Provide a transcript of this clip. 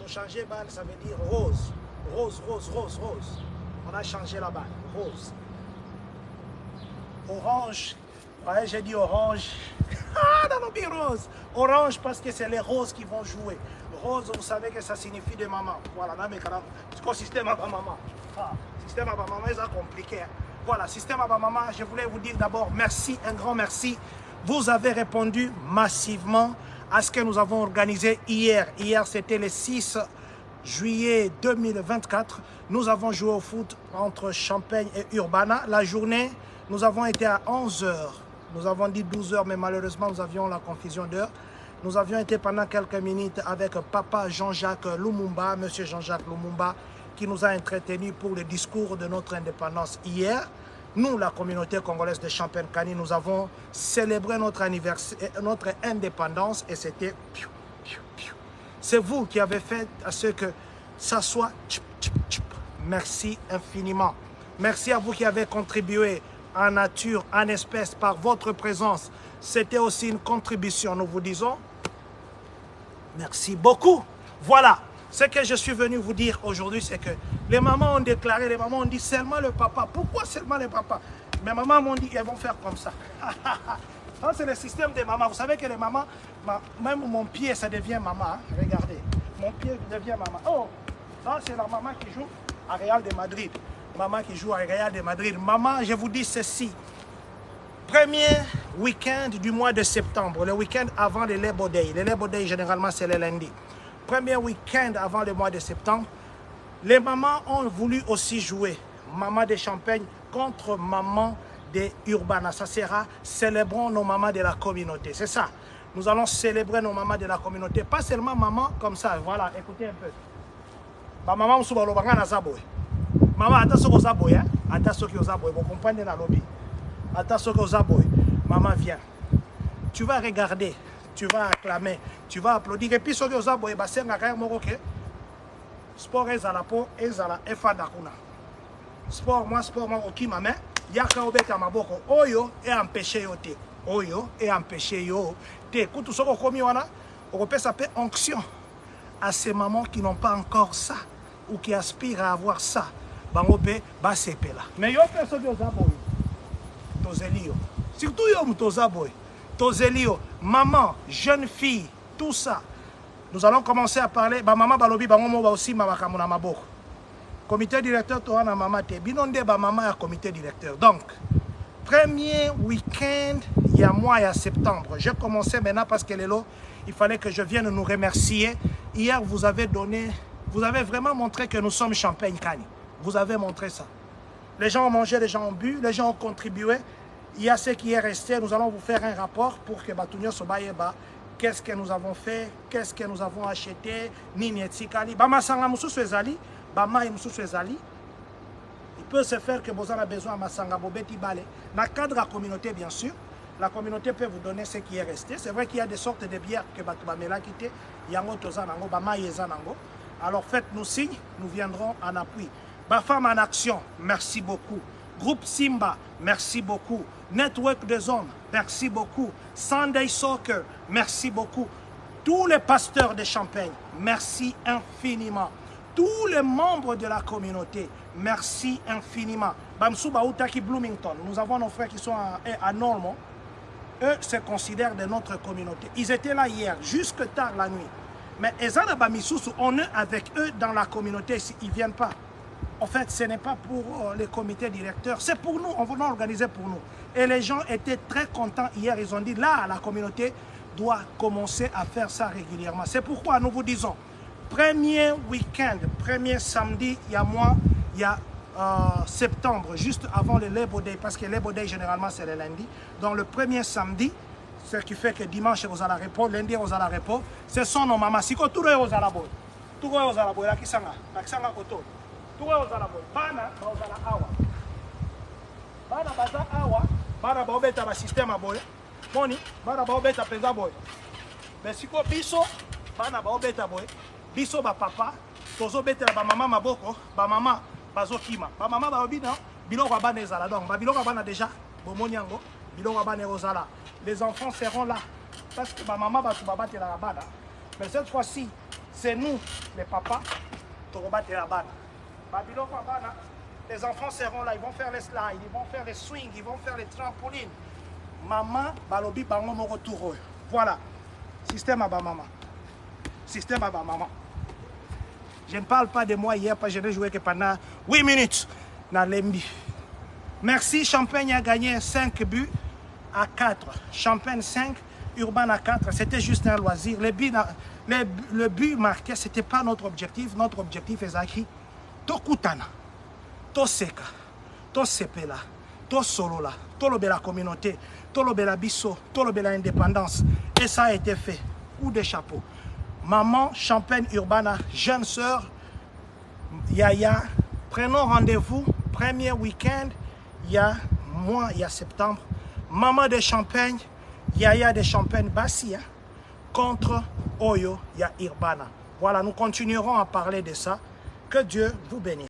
changer balle, ça veut dire rose. Rose, rose, rose, rose. On a changé la balle. Rose. Orange. Ouais, j'ai dit orange. Ah, dans le but rose. Orange parce que c'est les roses qui vont jouer. Rose, vous savez que ça signifie de maman. Voilà, là, mais quand même, c'est le système à maman. Ah, système à maman, c'est compliqué. Hein. Voilà, système à maman, je voulais vous dire d'abord merci, un grand merci. Vous avez répondu massivement à ce que nous avons organisé hier. Hier, c'était le 6 juillet 2024. Nous avons joué au foot entre Champagne et Urbana. La journée, nous avons été à 11 h. Nous avons dit 12 h, mais malheureusement, nous avions la confusion d'heure. Nous avions été pendant quelques minutes avec Papa Jean-Jacques Lumumba, Monsieur Jean-Jacques Lumumba, qui nous a entretenus pour le discours de notre indépendance hier. Nous, la communauté congolaise de Champagne-Kani, nous avons célébré notre anniversaire, notre indépendance et c'était... C'est vous qui avez fait à ce que ça soit... Merci infiniment. Merci à vous qui avez contribué en nature, en espèces, par votre présence. C'était aussi une contribution, nous vous disons. Merci beaucoup. Voilà. Ce que je suis venu vous dire aujourd'hui, c'est que les mamans ont déclaré, les mamans ont dit seulement le papa. Pourquoi seulement le papa? Mes mamans m'ont dit, elles vont faire comme ça. Ça, c'est le système des mamans. Vous savez que les mamans, même mon pied, ça devient maman. Hein? Regardez, mon pied devient maman. Oh, ça, c'est la maman qui joue à Real de Madrid. Maman qui joue à Real de Madrid. Maman, je vous dis ceci. Premier week-end du mois de septembre, le week-end avant le Labor Day. Le Labor Day, généralement, c'est le lundi. Premier week-end avant le mois de septembre, les mamans ont voulu aussi jouer. Maman de Champagne contre maman de Urbana. Ça sera célébrons nos mamans de la communauté. C'est ça. Nous allons célébrer nos mamans de la communauté. Pas seulement maman comme ça. Voilà, écoutez un peu. Ma maman maman, attention aux aboyes. Attention aux aboyes. Vous comprenez la lobby. Attention aux aboyes. Maman, viens. Tu vas regarder. Tu vas acclamer, tu vas applaudir. Et puis, ce que vous avez, c'est un sport est à la peau, est à la efadakuna. Sport, moi, ok, ma main, yaka obet à ma boko, oyo, et empêcher yo te. Oyo, et empêcher yo te. Écoute, ce qu'on commis, on peut s'appeler onction à ces mamans qui n'ont pas encore ça, ou qui aspirent à avoir ça. Bangope, basepe là. Mais yo, personne qui vous a boy. Tozelio. Surtout yo, tozaboy. Tozelio, maman, jeune fille, tout ça. Nous allons commencer à parler. Maman balobi bangomo ba aussi mabakamuna maboko. Comité directeur toi na maman te binonde ba maman à comité directeur. Donc, premier week-end il y a mois il y a septembre. J'ai commencé maintenant parce que il fallait que je vienne nous remercier. Hier vous avez vraiment montré que nous sommes Champagne-Kani. Vous avez montré ça. Les gens ont mangé, les gens ont bu, les gens ont contribué. Il y a ce qui est resté, nous allons vous faire un rapport pour que Batunyo Sobayeba, qu'est-ce que nous avons fait, qu'est-ce que nous avons acheté, Nini Etsikali, Bama Sanga Moussou Suezali, Bama Moussou Suezali. Il peut se faire que vous en avez besoin à Masanga Bobeti Bale. Dans le cadre de la communauté, bien sûr, la communauté peut vous donner ce qui est resté. C'est vrai qu'il y a des sortes de bières que Batubamela quitté, Yango Tozanango, Bama Yezanango. Alors faites-nous signe, nous viendrons en appui. Bafam en action, merci beaucoup. Groupe Simba, merci beaucoup. Network des hommes, merci beaucoup. Sunday Soccer, merci beaucoup. Tous les pasteurs de Champagne, merci infiniment. Tous les membres de la communauté, merci infiniment. Bamsouba Outaki Bloomington, nous avons nos frères qui sont à Normand. Eux se considèrent de notre communauté. Ils étaient là hier, jusque tard la nuit. Mais Ezana Bamissoussou, on est avec eux dans la communauté, ils ne viennent pas. En fait, ce n'est pas pour les comités directeurs, c'est pour nous, on va organiser pour nous. Et les gens étaient très contents hier, ils ont dit, là, la communauté doit commencer à faire ça régulièrement. C'est pourquoi nous vous disons, premier week-end, premier samedi, il y a septembre, juste avant le Labor Day, parce que le Labor Day, généralement, c'est le lundi. Donc, le premier samedi, ce qui fait que dimanche, vous allez répondre, lundi, vous allez répondre, ce sont nos mamans. Si tout est aux alabos, tout est aux alabos, là, qui s'en a, koto. Tout est aux alabos. Bana, baozala awa. Bana, baza awa. Bana, baobeta, ba système à boy. Moni, bana, baobeta, pesa boy. Mais si ko biso, bana, baobeta boy. Biso, ba papa, tozo beta, ba maman, maboko, ba maman, bazo kima. Ba maman, ba obi, non, biloko abana ezala. Donc, ba biloko abana déjà, bomoni yango, biloko abana ezala. Les enfants seront là. Parce que ma maman va se battre la bana. Mais cette fois-ci, c'est nous, les papas, les enfants seront là, ils vont faire les slides, ils vont faire les swings, ils vont faire les trampolines. Maman, balobi, bango mo retour. Voilà. Système à maman. Système à maman. Je ne parle pas de moi hier parce que je n'ai joué que pendant 8 minutes dans l'Embi. Merci, Champagne a gagné 5 buts à 4. Champagne 5, Urban à 4. C'était juste un loisir. Le but marqué, ce n'était pas notre objectif. Notre objectif est Zaki. Tokutana, Toseka, Tosepela, Tosolola, Tolobe la communauté, Tolobe la bisso, Tolobe la indépendance. Et ça a été fait. Coup de chapeau. Maman, Champagne Urbana, jeune sœur, Yaya, prenons rendez-vous, premier week-end, il y a septembre. Maman de Champagne, Yaya de Champagne Bassia, contre Oyo, il y a Urbana. Voilà, nous continuerons à parler de ça. Que Dieu vous bénisse.